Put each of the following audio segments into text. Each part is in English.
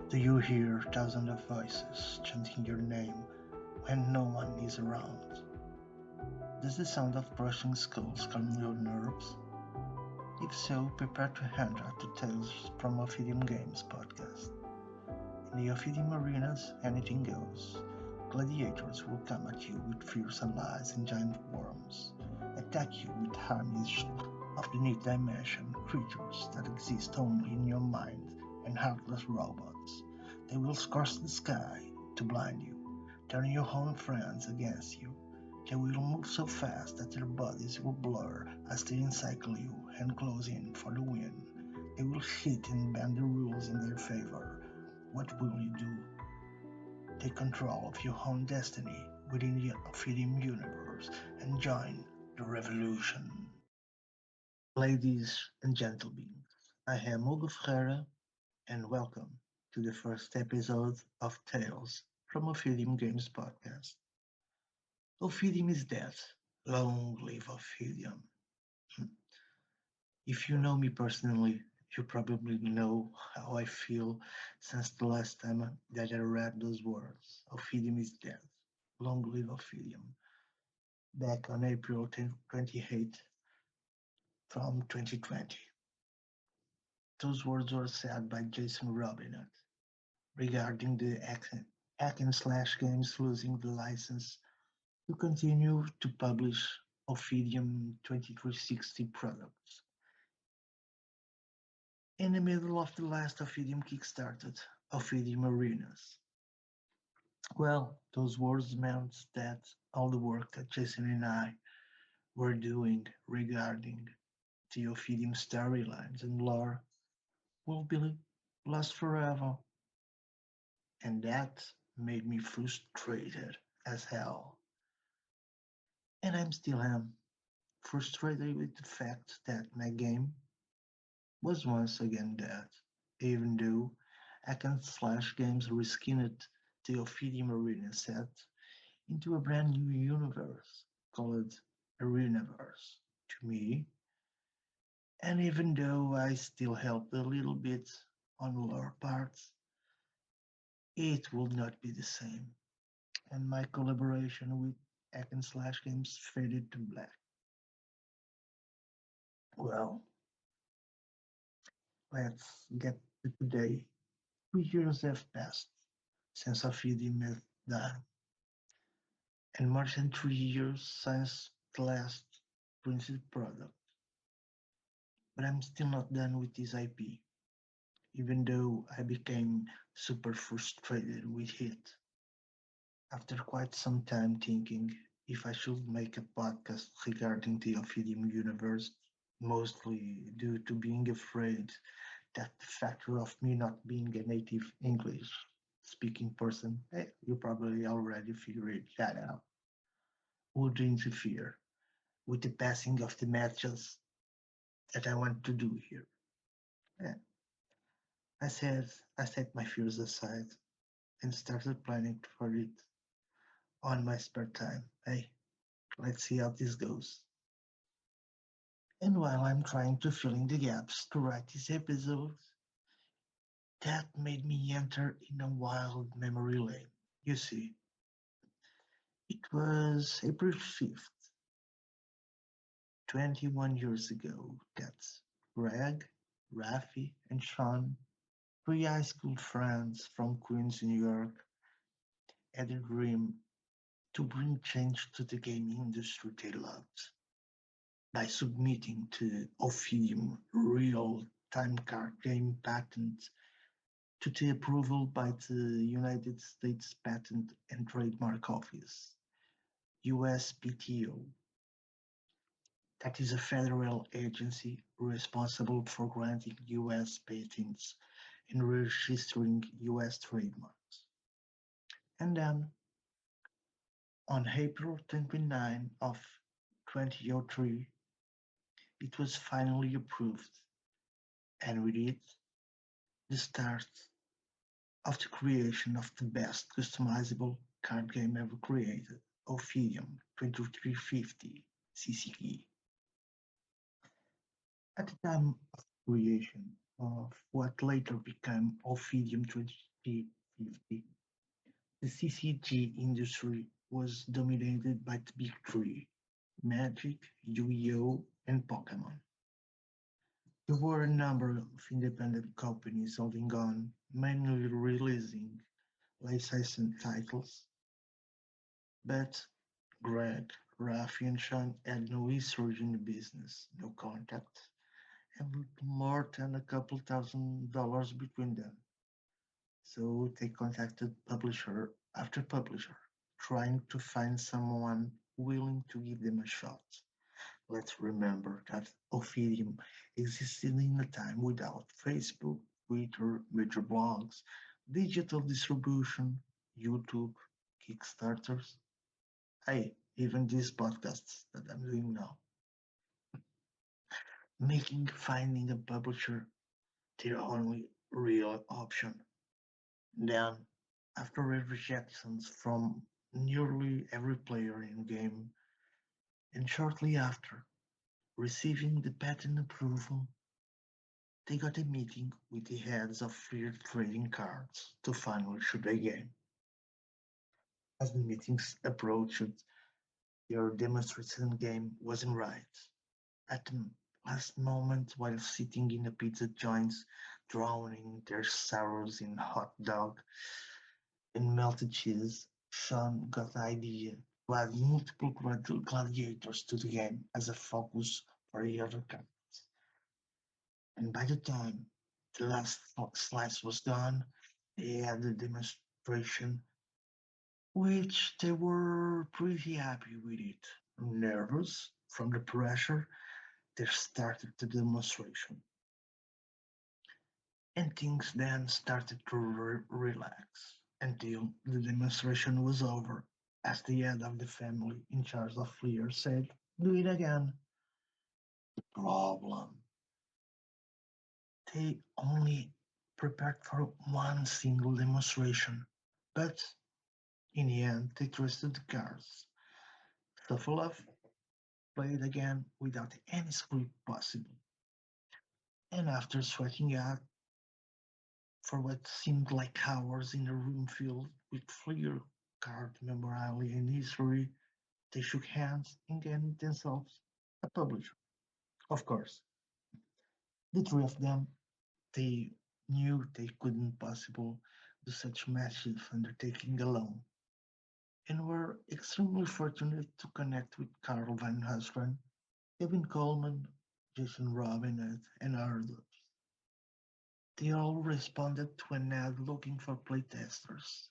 Do you hear thousands of voices chanting your name when no one is around? Does the sound of brushing skulls calm your nerves? If so, prepare to enter to Tales from Ophidian Games Podcast. In the Ophidian arenas, anything goes. Gladiators will come at you with fierce allies and giant worms, attack you with armies of the new dimension, creatures that exist only in your mind, and heartless robots. They will scorch the sky to blind you, turn your own friends against you. They will move so fast that their bodies will blur as they encircle you and close in for the win. They will hit and bend the rules in their favor. What will you do? Take control of your own destiny within the Ophidian Universe and join the revolution. Ladies and gentlemen, I am Hugo Ferreira and welcome to the first episode of Tales from Ophidian Games Podcast. Ophidian is dead. Long live Ophidian. If you know me personally, you probably know how I feel since the last time that I read those words. Ophidian is dead. Long live Ophidian. Back on April 28th from 2020. Those words were said by Jason Robinett regarding the hack and slash games losing the license to continue to publish Ophidian 2360 products. In the middle of the last Ophidian Kickstarted, Ophidian Arenas. Well, those words meant that all the work that Jason and I were doing regarding the Ophidian storylines and lore will be lost forever. And that made me frustrated as hell. And I'm still am frustrated with the fact that my game was once again dead, even though hack and slash games reskinned the Ophidian Arena set into a brand new universe called Arenaverse to me. And even though I still helped a little bit on lore parts, it will not be the same. And my collaboration with hack and slash games faded to black. Well, let's get to today. 2 years have passed since Ophidian met died, and more than 3 years since the last printed product. But I'm still not done with this IP, even though I became super frustrated with it. After quite some time thinking if I should make a podcast regarding the Ophidian universe, mostly due to being afraid that the factor of me not being a native English speaking person, you probably already figured that out, would interfere with the passing of the matches that I want to do here. Eh, I set my fears aside and started planning for it on my spare time. Hey, let's see how this goes. And while I'm trying to fill in the gaps to write this episode, that made me enter in a wild memory lane. You see, it was April 5th, 21 years ago, that Greg, Rafi, and Sean, three high school friends from Queens, New York, had a dream to bring change to the gaming industry they loved by submitting to Ophidian real-time card game patent to the approval by the United States Patent and Trademark Office, USPTO, that is a federal agency responsible for granting US patents and registering US trademarks. And then, on April 29 of 2003, it was finally approved, and with it, the start of the creation of the best customizable card game ever created, Ophidian 2350 CCE. At the time of creation, of what later became Ophidian 2350. The CCG industry was dominated by the big three: Magic, Yu-Gi-Oh, and Pokemon. There were a number of independent companies holding on, mainly releasing licensed titles, but Greg, Rafi, and Sean had no history in the business, no contact, and little more than a couple $1,000 between them. So they contacted publisher after publisher, trying to find someone willing to give them a shot. Let's remember that Ophidium existed in a time without Facebook, Twitter, major blogs, digital distribution, YouTube, Kickstarters, hey, even these podcasts that I'm doing now, making finding a publisher their only real option. Then, after rejections from nearly every player in game, and shortly after receiving the patent approval, they got a meeting with the heads of Fear Trading Cards to finally shoot a game. As the meetings approached, their demonstration game wasn't right. At the last moment, while sitting in a pizza joint, drowning their sorrows in hot dog and melted cheese, Sean got the idea to add multiple gladiators to the game as a focus for the other characters. And by the time the last slice was done, they had the demonstration, which they were pretty happy with it. Nervous from the pressure, they started the demonstration. And things then started to relax until the demonstration was over, as the head of the family in charge of Fleer said, "Do it again." The problem, they only prepared for one single demonstration, but in the end they trusted the cards. Sokolov played again without any script possible, and after sweating out for what seemed like hours in a room filled with Fleer card memorabilia and history, they shook hands and gave themselves a publisher. Of course, the three of them, they knew they couldn't possibly do such massive undertaking alone, and were extremely fortunate to connect with Carl Van Husteren, Kevin Coleman, Jason Robinette, and others. They all responded to an ad looking for playtesters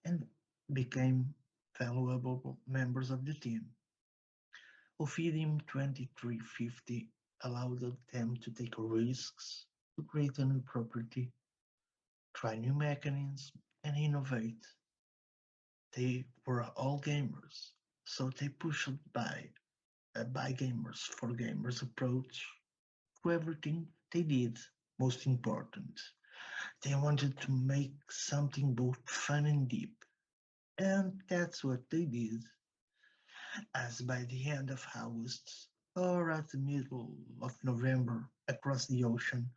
and became valuable members of the team. Ophidium 2350 allowed them to take risks, to create a new property, try new mechanisms, and innovate. They were all gamers, so they pushed by a by gamers for gamers approach to everything they did. Most important, they wanted to make something both fun and deep, and that's what they did. As by the end of August, or at the middle of November, across the ocean,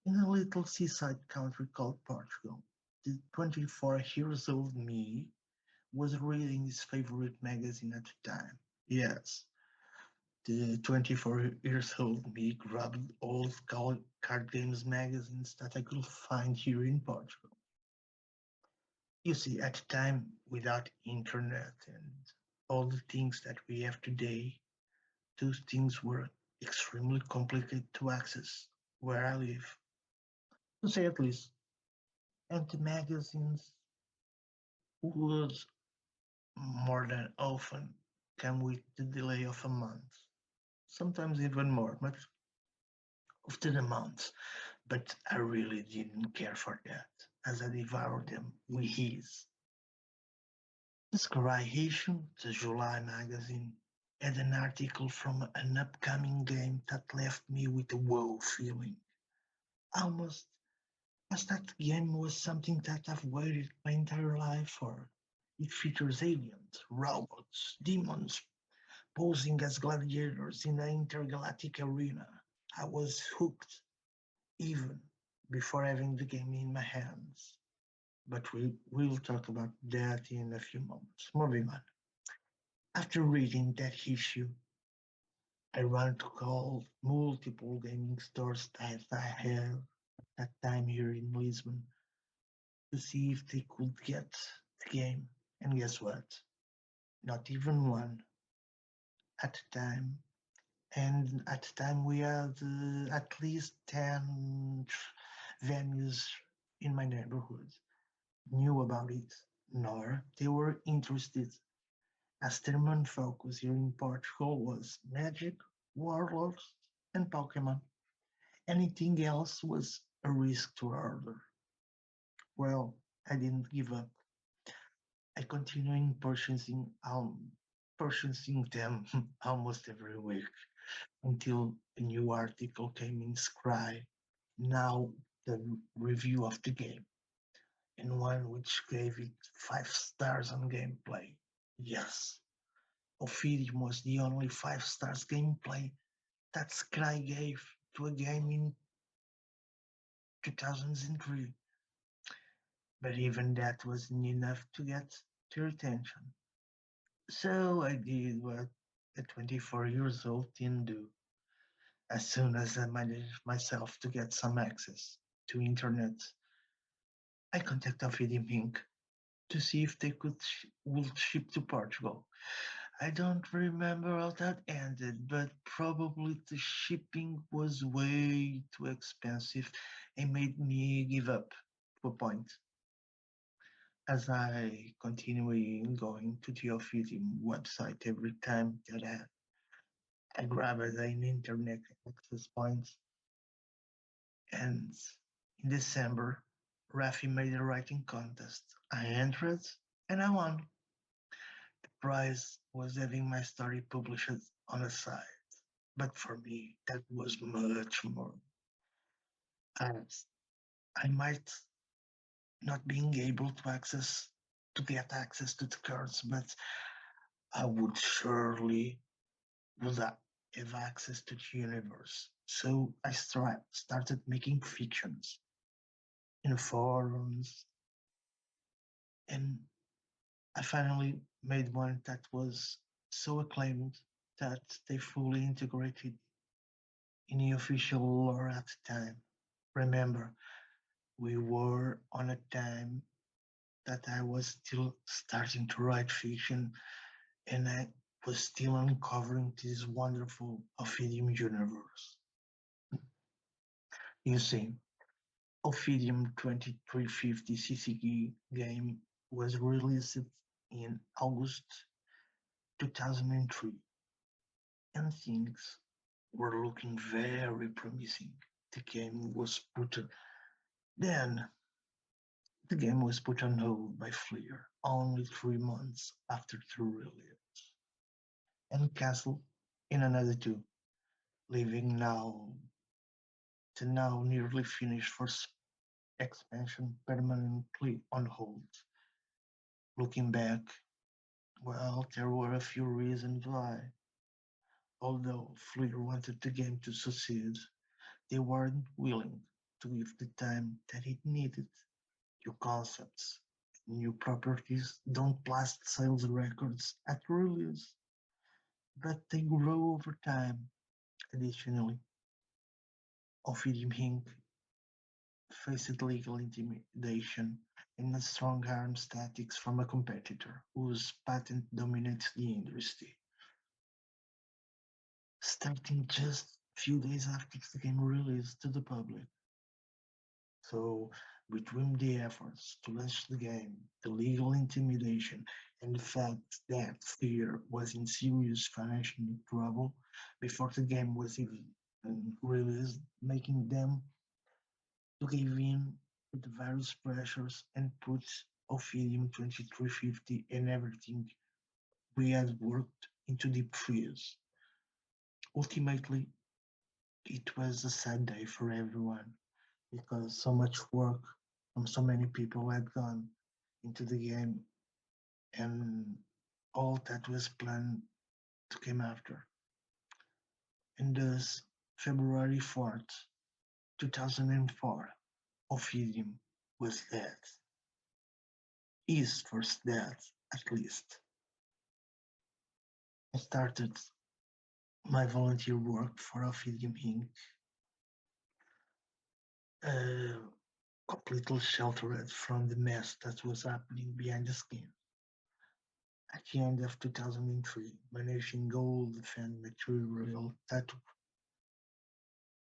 in a little seaside country called Portugal, the 24 years old me was reading his favorite magazine at the time. Yes, the 24 years old me grabbed all card games magazines that I could find here in Portugal. You see, at the time, without internet and all the things that we have today, those things were extremely complicated to access where I live, to say at least. And the magazines would more than often come with the delay of a month, sometimes even more, but often a month. But I really didn't care for that, as I devoured them with ease. The Scry issue, the July magazine, had an article from an upcoming game that left me with a wow feeling. Almost as that game was something that I've waited my entire life for. It features aliens, robots, demons posing as gladiators in an intergalactic arena. I was hooked. even before having the game in my hands. But we'll talk about that in a few moments. Moving on. After reading that issue, I ran to call multiple gaming stores that I had at that time here in Lisbon to see if they could get the game. And guess what? Not even one at the time. And at the time, we had at least 10 venues in my neighborhood knew about it, nor they were interested, as their main focus here in Portugal was Magic, Warlords, and Pokemon. Anything else was a risk to order. Well, I didn't give up. I continued purchasing them almost every week until a new article came in Scry, now the review of the game, and one which gave it 5 stars on gameplay. Yes, Ophidian was the only 5 stars gameplay that Scry gave to a game in 2003, but even that wasn't enough to get their attention. So I did what a 24 years old teen do. As soon as I managed myself to get some access to internet, I contacted Ophidian Inc. to see if they would ship to Portugal. I don't remember how that ended, but probably the shipping was way too expensive and made me give up to a point. As I continued going to the Ophidian website every time that I grabbed an internet access point, and in December, Rafi made a writing contest. I entered and I won. The prize was having my story published on a site. But for me, that was much more. As I might not being able to get access to the cards, but I would surely would have access to the universe. So I started making fictions in forums, and I finally made one that was so acclaimed that they fully integrated in the official lore at the time. Remember, we were on a time that I was still starting to write fiction and I was still uncovering this wonderful Ophidian universe. You see, Ophidian 2350 CCG game was released in August 2003 and things were looking very promising. The game was put then the game was put on hold by Fleer only 3 months after the release, and Castle in another two, leaving the now nearly finished first expansion permanently on hold. Looking back, well, there were a few reasons why. Although Fleer wanted the game to succeed, they weren't willing to give the time that it needed. New concepts, new properties don't blast sales records at release, but they grow over time. Additionally, Ophidian Inc. faced legal intimidation and strong arms tactics from a competitor whose patent dominates the industry, starting just a few days after the game release to the public. So, between the efforts to launch the game, the legal intimidation, and the fact that Fear was in serious financial trouble before the game was even released, making them to give in to the various pressures and put Ophidian 2350 and everything we had worked into deep freeze. Ultimately, it was a sad day for everyone because so much work from so many people had gone into the game and all that was planned came after. And thus, February 4th, 2004, Ophidian was dead. His first death, at least. I started my volunteer work for Ophidian Inc., uh, completely sheltered from the mess that was happening behind the scenes. At the end of 2003, managing gold defend material that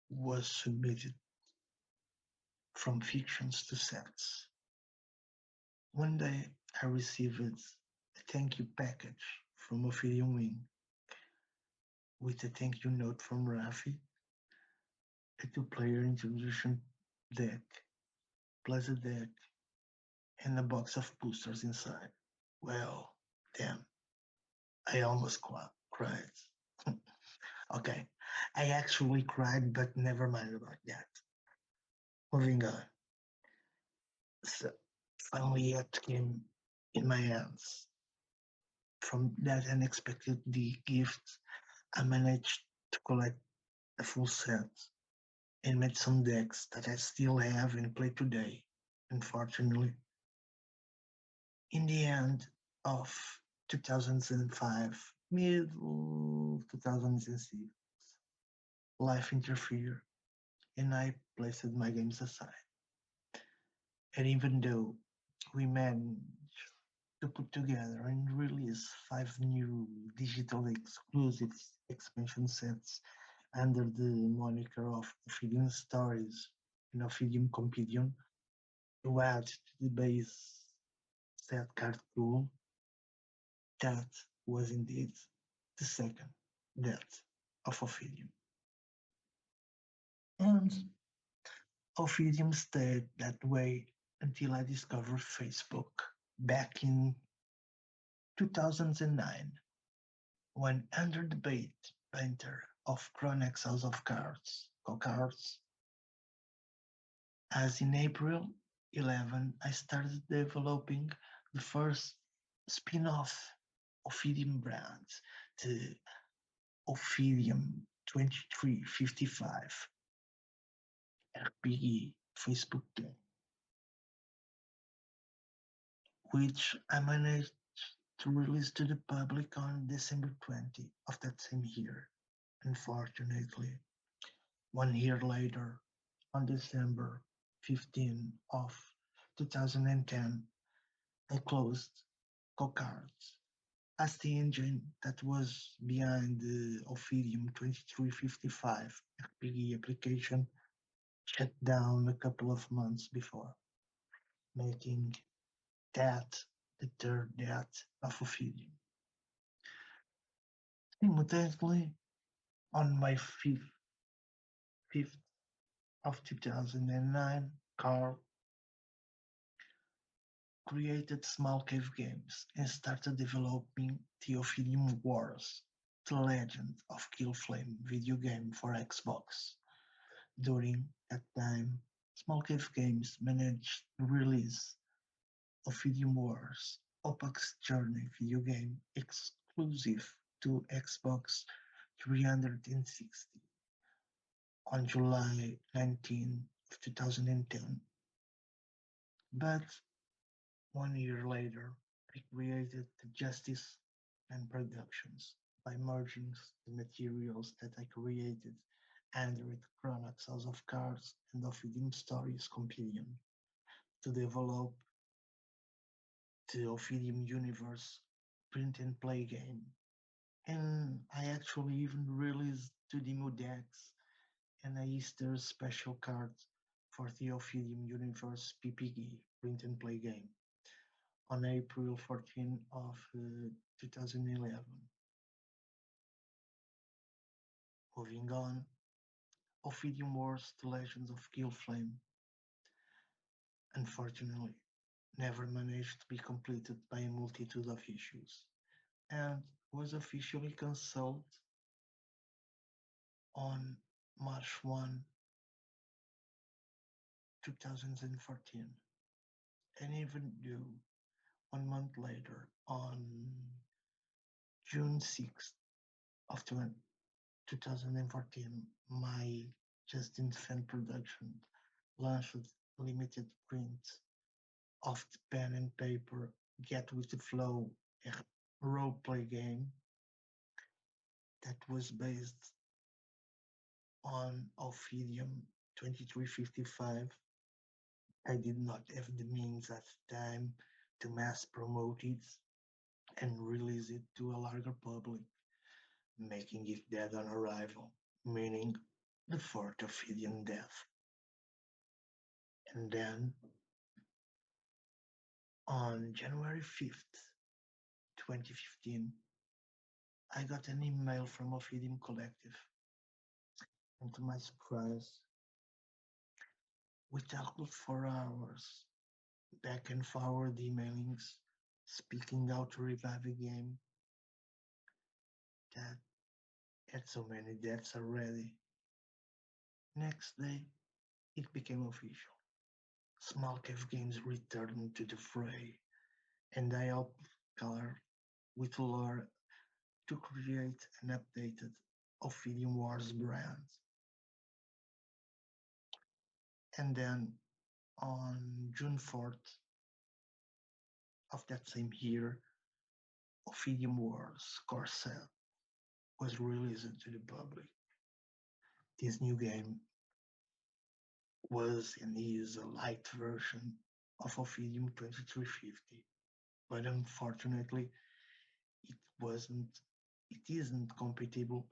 was submitted from fictions to sets. One day I received a thank you package from Ophidian Wing with a thank you note from Rafi, a two-player introduction deck, plus a deck and a box of boosters inside. Well, damn, I almost cried. Okay, I actually cried, but never mind about that. Moving on. So, finally, it came in my hands. From that unexpected gift, I managed to collect a full set and made some decks that I still have and play today. Unfortunately, in the end of 2005, middle 2006, life interfered and I placed my games aside. And even though we managed to put together and release 5 new digital exclusive expansion sets under the moniker of Ophidian Stories and Ophidian Compendium to add to the base set card pool, that was indeed the second death of Ophidian. And Ophidian stayed that way until I discovered Facebook back in 2009 when under the banner of Chronex House of Cards, co-cards, as in April 11 I started developing the first spin-off Ophidian brand, the Ophidian 2355 RPG Facebook game, which I managed to release to the public on December 20 of that same year. Unfortunately, 1 year later, on December 15 of 2010, I closed Cocards as the engine that was behind the Ophidian 2355 RPG application shut down a couple of months before, making that the third death of Ophidian. Simultaneously, on my 5th of 2009, Carl created Small Cave Games and started developing the Ophidian Wars, the Legend of Killflame video game for Xbox. During that time, Small Cave Games managed to release Ophidian Wars, Opac's Journey video game exclusive to Xbox 360 on July 19 of 2010. But 1 year later, I created the Justice and Productions by merging the materials that I created under the Chronox House of Cards and Ophidian Stories Companion to develop the Ophidian Universe print and play game. And I actually even released 2 demo decks and a Easter special card for the Ophidian Universe PPG print and play game on April 14 of 2011. Moving on, Ophidian Wars The Legends of Killflame unfortunately never managed to be completed by a multitude of issues and was officially cancelled on March 1, 2014. And even though 1 month later, on June 6th of 2014, my just in fan production, launched limited print of the pen and paper Get with the Flow, a role-play game that was based on Ophidian 2355. I did not have the means at the time to mass promote it and release it to a larger public, making it dead on arrival, meaning the fourth Ophidian death. And then on January 5th, 2015, I got an email from Ophidian Collective, and to my surprise, we talked for hours, back and forward emailings, speaking how to revive a game that had so many deaths already. Next day, it became official. Small Cave Games returned to the fray, and I helped Color with lore to create an updated Ophidian Wars brand. And then on June 4th of that same year, Ophidian Wars Core Set was released to the public. This new game was and is a light version of Ophidian 2350, but unfortunately it wasn't it isn't compatible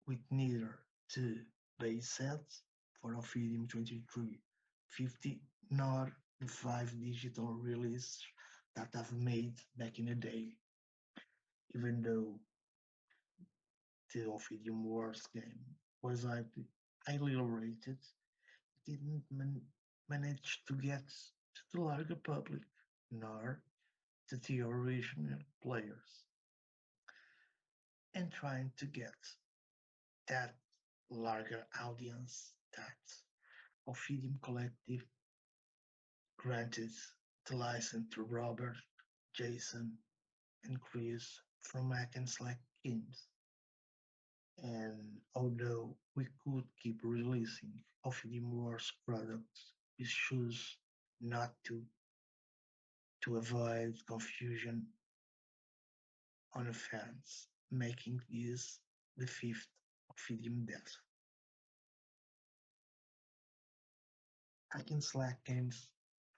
with neither the base sets for Ophidian 2350 nor the 5 digital release that I've made back in the day. Even though the Ophidian Wars game was highly rated, it didn't manage to get to the larger public nor to the original players. And trying to get that larger audience that Ophidian Collective granted the license to Robert, Jason, and Chris from Hack and Slack Games. And although we could keep releasing Ophidian Wars products, we chose not to avoid confusion on the fans, making this the fifth Ophidian death. Hack and Slack Games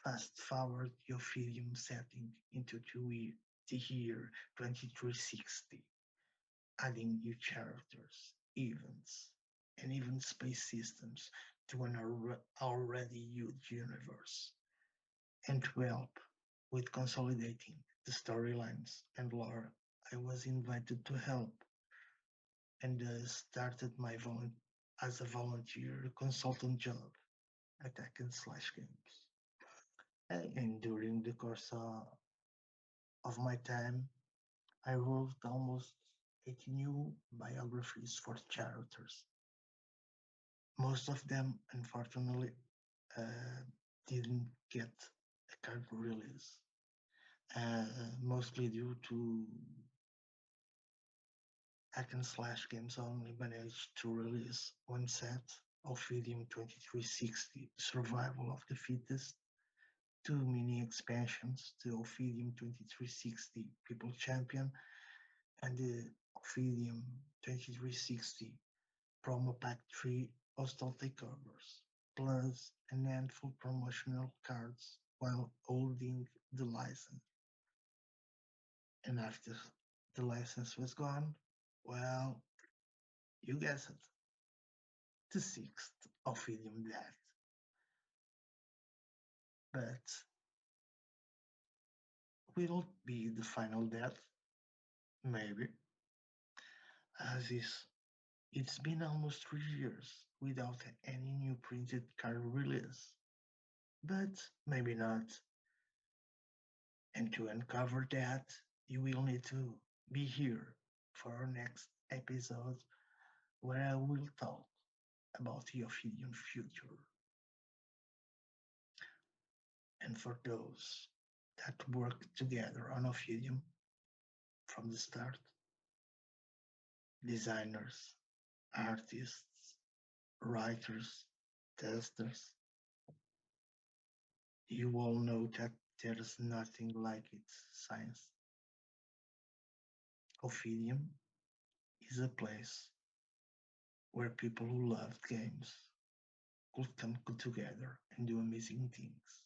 fast-forward the Ophidian setting into the year 2360, adding new characters, events, and even space systems to an already huge universe. And to help with consolidating the storylines and lore, I was invited to help and started my as a volunteer consultant job at Hack and Slash Games. And during the course of my time, I wrote almost 80 new biographies for characters. Most of them, unfortunately, uh, didn't get a card release, mostly due to Hack and Slash Games only managed to release one set of Ophidian 2360 Survival of the Fittest, two mini expansions, the Ophidian 2360 People Champion and the Ophidian 2360 Promo Pack 3 Hostile Takeovers, plus a handful promotional cards while holding the license. And after the license was gone, well, you guessed it, the sixth Ophidian death. But will it be the final death? Maybe, as is it's been almost 3 years without any new printed card release. But maybe not. And to uncover that, you will need to be here for our next episode where I will talk about the Ophidian future. And for those that work together on Ophidian from the start, designers, artists, writers, testers, you all know that there's nothing like its science. Ophidian is a place where people who loved games could come together and do amazing things.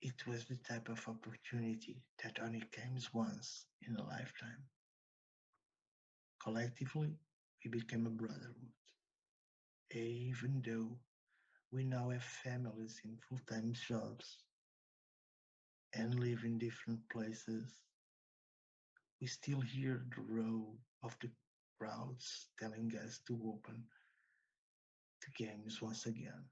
It was the type of opportunity that only comes once in a lifetime. Collectively, we became a brotherhood. Even though we now have families in full time jobs and live in different places, we still hear the roar of the crowds telling us to open the games once again,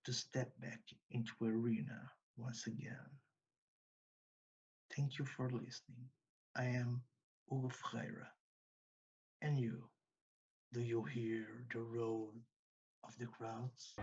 to step back into arena once again. Thank you for listening. I am Hugo Ferreira. And you, do you hear the roar of the crowds?